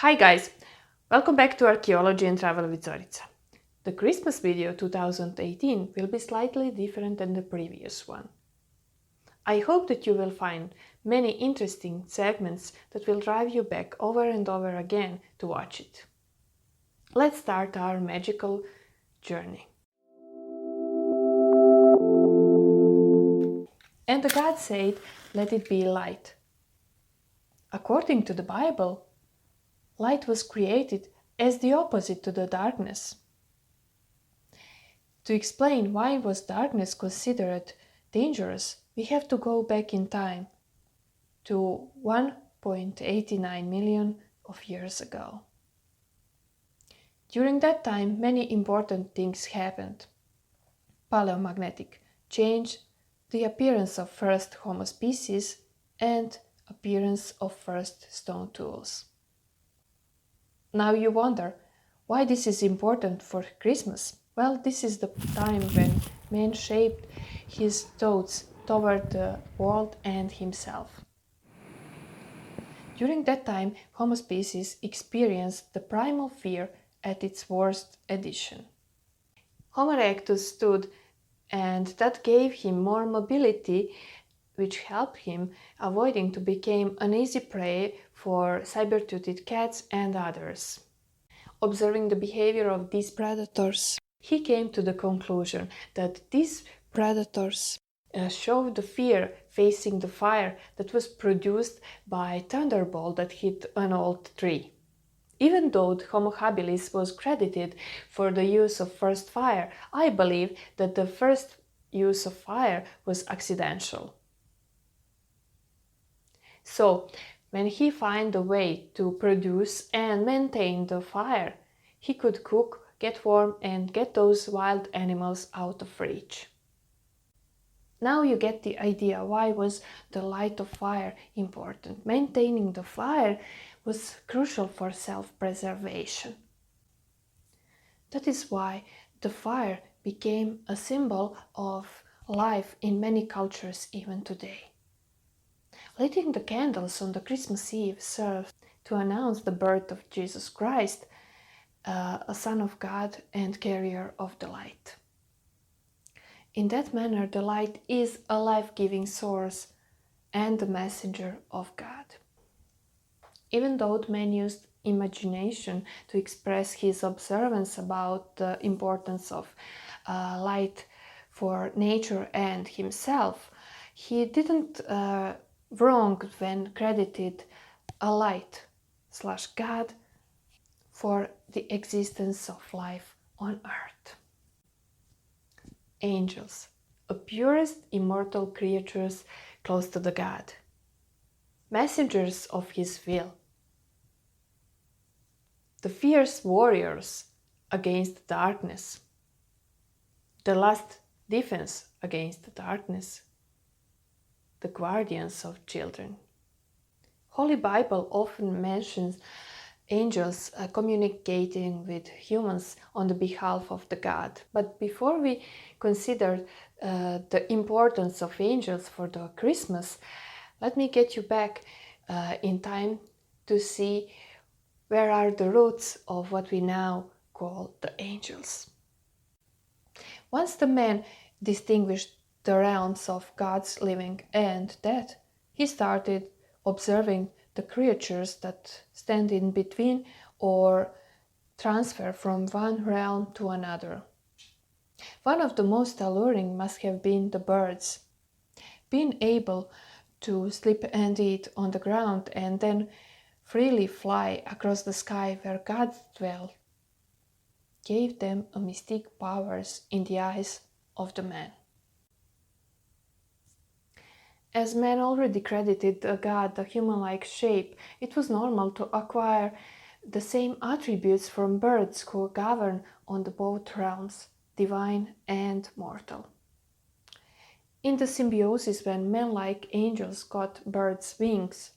Hi guys, welcome back to Archaeology and Travel with Zorica. The Christmas video 2018 will be slightly different than the previous one. I hope that you will find many interesting segments that will drive you back over and over again to watch it. Let's start our magical journey. And the God said, "Let it be light." According to the Bible, light was created as the opposite to the darkness. To explain why was darkness considered dangerous, we have to go back in time to 1.89 million of years ago. During that time, many important things happened. Paleomagnetic change, the appearance of first Homo species, and appearance of first stone tools. Now you wonder, why this is important for Christmas? Well, this is the time when man shaped his thoughts toward the world and himself. During that time, Homo species experienced the primal fear at its worst edition. Homo erectus stood, and that gave him more mobility, which helped him avoiding to become an easy prey for saber-toothed cats and others. Observing the behavior of these predators, he came to the conclusion that these predators showed the fear facing the fire that was produced by a thunderbolt that hit an old tree. Even though Homo habilis was credited for the use of first fire, I believe that the first use of fire was accidental. So, when he found a way to produce and maintain the fire, he could cook, get warm, and get those wild animals out of reach. Now you get the idea why was the light of fire important. Maintaining the fire was crucial for self-preservation. That is why the fire became a symbol of life in many cultures even today. Lighting the candles on the Christmas Eve serves to announce the birth of Jesus Christ, a Son of God and carrier of the light. In that manner, the light is a life-giving source and the messenger of God. Even though man used imagination to express his observance about the importance of light for nature and himself, he didn't wrong when credited a light/God for the existence of life on earth. Angels, the purest immortal creatures close to the God, messengers of his will, the fierce warriors against darkness, the last defense against the darkness, the guardians of children. Holy Bible often mentions angels communicating with humans on the behalf of the God. But before we consider the importance of angels for the Christmas, let me get you back in time to see where are the roots of what we now call the angels. Once the man distinguished the realms of God's living and dead, he started observing the creatures that stand in between or transfer from one realm to another. One of the most alluring must have been the birds. Being able to sleep and eat on the ground and then freely fly across the sky where God dwelt gave them a mystic powers in the eyes of the man. As man already credited God a human-like shape, it was normal to acquire the same attributes from birds who govern on the both realms, divine and mortal. In the symbiosis, when men like angels got birds' wings,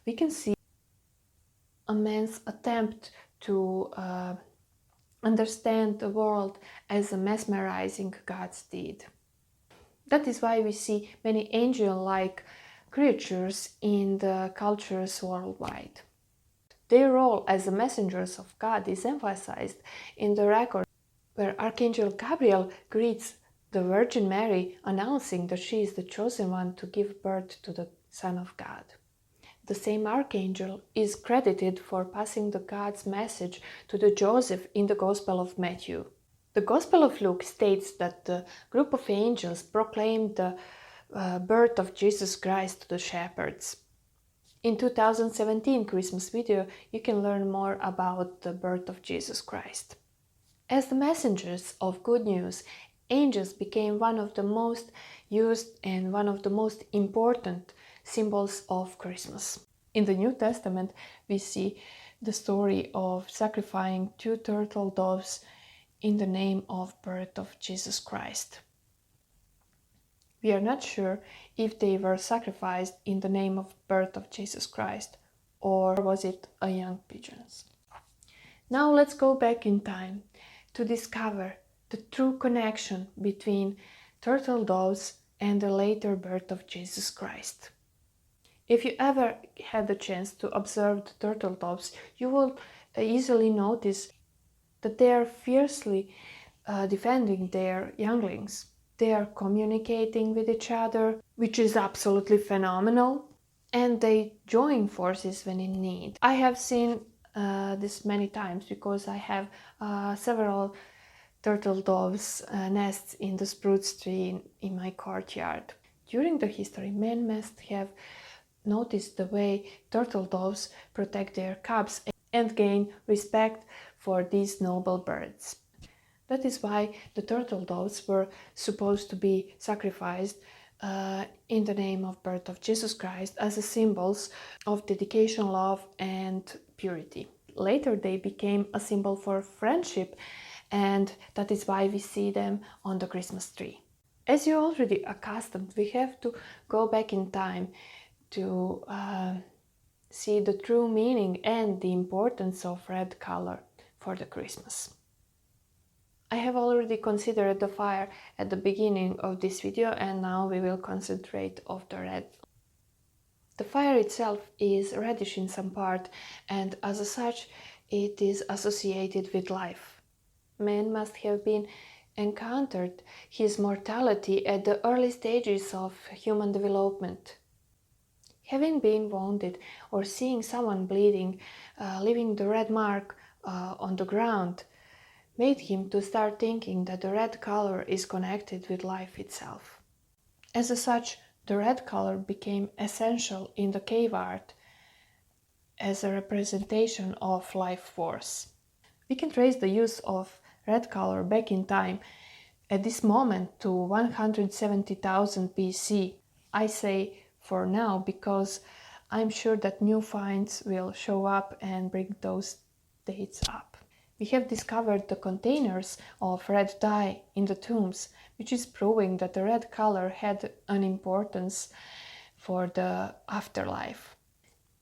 we can see a man's attempt to understand the world as a mesmerizing God's deed. That is why we see many angel-like creatures in the cultures worldwide. Their role as the messengers of God is emphasized in the record where Archangel Gabriel greets the Virgin Mary, announcing that she is the chosen one to give birth to the Son of God. The same archangel is credited for passing the God's message to the Joseph in the Gospel of Matthew. The Gospel of Luke states that the group of angels proclaimed the birth of Jesus Christ to the shepherds. In 2017 Christmas video, you can learn more about the birth of Jesus Christ. As the messengers of good news, angels became one of the most used and one of the most important symbols of Christmas. In the New Testament, we see the story of sacrificing 2 turtle doves in the name of birth of Jesus Christ. We are not sure if they were sacrificed in the name of birth of Jesus Christ, or was it a young pigeons. Now let's go back in time to discover the true connection between turtle doves and the later birth of Jesus Christ. If you ever had the chance to observe the turtle doves, you will easily notice that they are fiercely defending their younglings. They are communicating with each other, which is absolutely phenomenal, and they join forces when in need. I have seen this many times because I have several turtle doves nests in the spruce tree in my courtyard. During the history, men must have noticed the way turtle doves protect their cubs and gain respect for these noble birds. That is why the turtle doves were supposed to be sacrificed in the name of birth of Jesus Christ as a symbols of dedication, love and purity. Later they became a symbol for friendship, and that is why we see them on the Christmas tree. As you're already accustomed, we have to go back in time to see the true meaning and the importance of red color for the Christmas. I have already considered the fire at the beginning of this video, and now we will concentrate on the red. The fire itself is reddish in some part, and as such it is associated with life. Man must have been encountered his mortality at the early stages of human development. Having been wounded or seeing someone bleeding, leaving the red mark on the ground, made him to start thinking that the red color is connected with life itself. As such, the red color became essential in the cave art as a representation of life force. We can trace the use of red color back in time at this moment to 170,000 BC. I say for now because I'm sure that new finds will show up and bring those dates up. We have discovered the containers of red dye in the tombs, which is proving that the red color had an importance for the afterlife.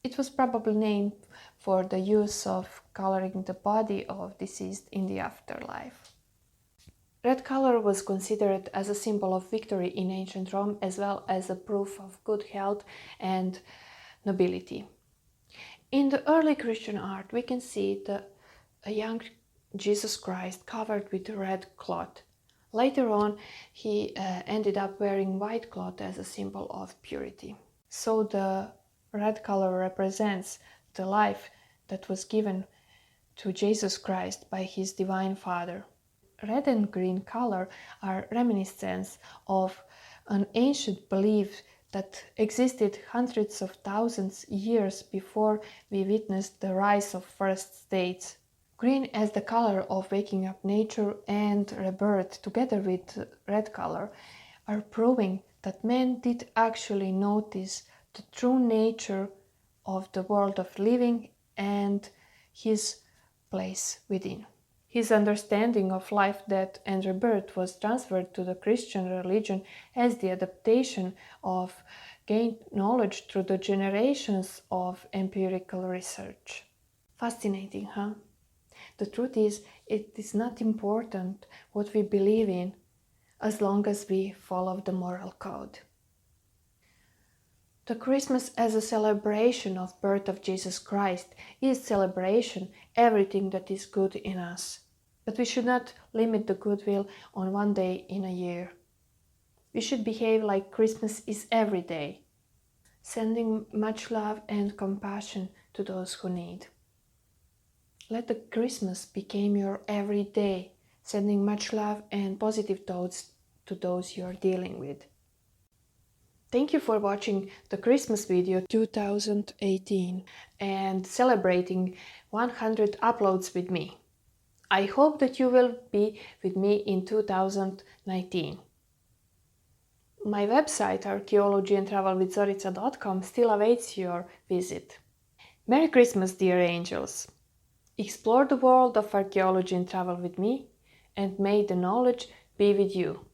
It was probably named for the use of coloring the body of deceased in the afterlife. Red color was considered as a symbol of victory in ancient Rome, as well as a proof of good health and nobility. In the early Christian art, we can see a young Jesus Christ covered with red cloth. Later on, he ended up wearing white cloth as a symbol of purity. So the red color represents the life that was given to Jesus Christ by his divine Father. Red and green color are reminiscence of an ancient belief that existed hundreds of thousands years before we witnessed the rise of first states. Green as the color of waking up nature and rebirth, together with red color, are proving that man did actually notice the true nature of the world of living and his place within. His understanding of life, death and rebirth was transferred to the Christian religion as the adaptation of gained knowledge through the generations of empirical research. Fascinating, huh? The truth is, it is not important what we believe in as long as we follow the moral code. The Christmas as a celebration of birth of Jesus Christ is celebration everything that is good in us. But we should not limit the goodwill on one day in a year. We should behave like Christmas is every day, sending much love and compassion to those who need. Let the Christmas become your everyday, sending much love and positive thoughts to those you are dealing with. Thank you for watching the Christmas video 2018 and celebrating 100 uploads with me. I hope that you will be with me in 2019. My website archaeologyandtravelwithzorica.com still awaits your visit. Merry Christmas, dear angels! Explore the world of archaeology and travel with me, and may the knowledge be with you.